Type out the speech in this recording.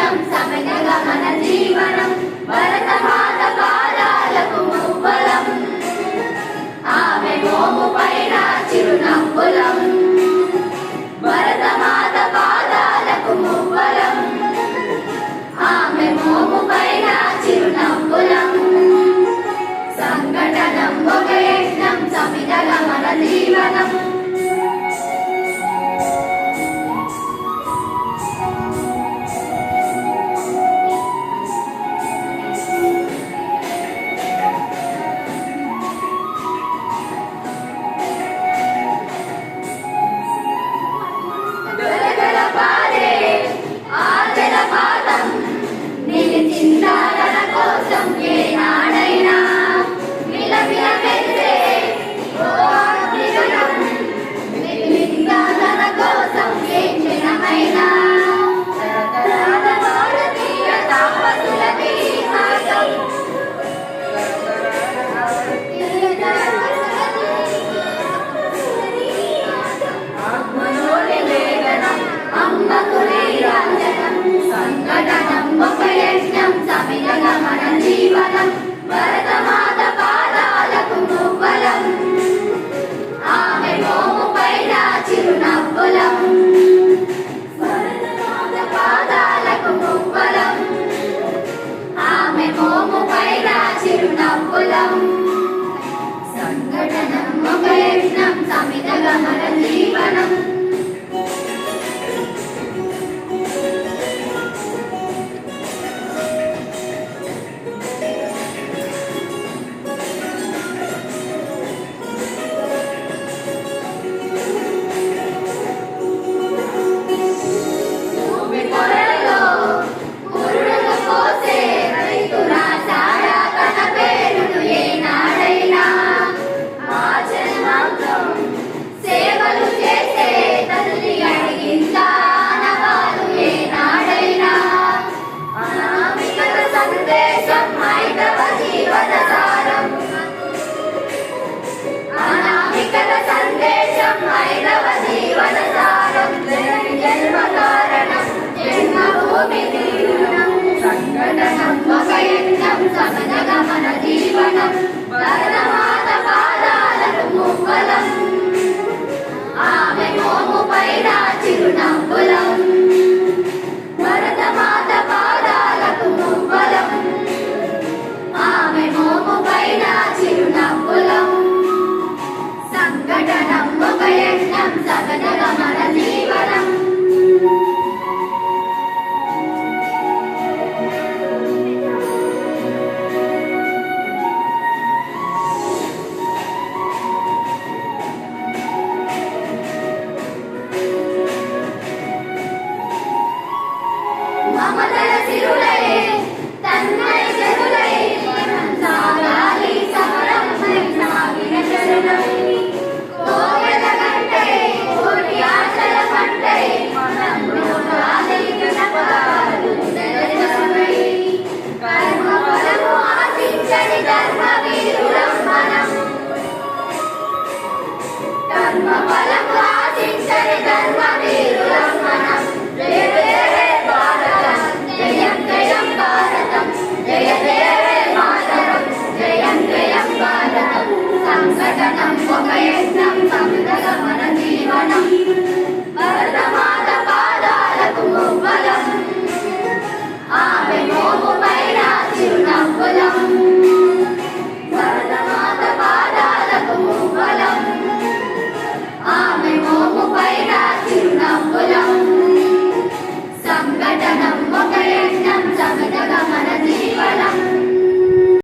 యజ్ఞం సమయగా మన జీవనం భరతమాత పాదాలకు మువ్వలం ఆమె మోము పైన చిరునవ్వులం భరతమాత పాదాలకు మువ్వలం ఆమె మోము పైన చిరునవ్వులం సంఘటనం ఒక యజ్ఞం సమిధగా మన జీవనం భరతమాత పాదాలకు మువ్వలం ఆమె మోము పైన చిరునవ్వులం భరతమాత పాదాలకు మువ్వలం ఆమె మోము పైన చిరునవ్వులం సంఘటనం ఒక యజ్ఞం సమిధగా మన జీవనం సంఘటనం ఒక యజ్ఞం సమనగా మన జీవనం భరతమాత పాదాలకు మువ్వలం ఆమె మోము పైన చిరునవ్వులం భరతమాత పాదాలకు మువ్వలం ఆమె మోము పైన చిరునవ్వులం సంఘటనం ఒక యజ్ఞం సమనగా మన జీవనం మమతల సిరులై తన్మయ జరులై సాగాలి సమరం సాగిన చరణం కోవెల గంటై కోటి ఆశల పంటై మనము ఆదిగన పాలు దర్శనమై కర్మ ఫలము ఆశించని ధర్మ వీరులం మనం కర్మ ఫలము ఆశించని ధర్మ వీరులం మనం సంఘటనం ఒక యజ్ఞం సమిధగా మన జీవనం భరతమాత పాదాలకు మువ్వలం ఆమె మోము పైన చిరునవ్వులం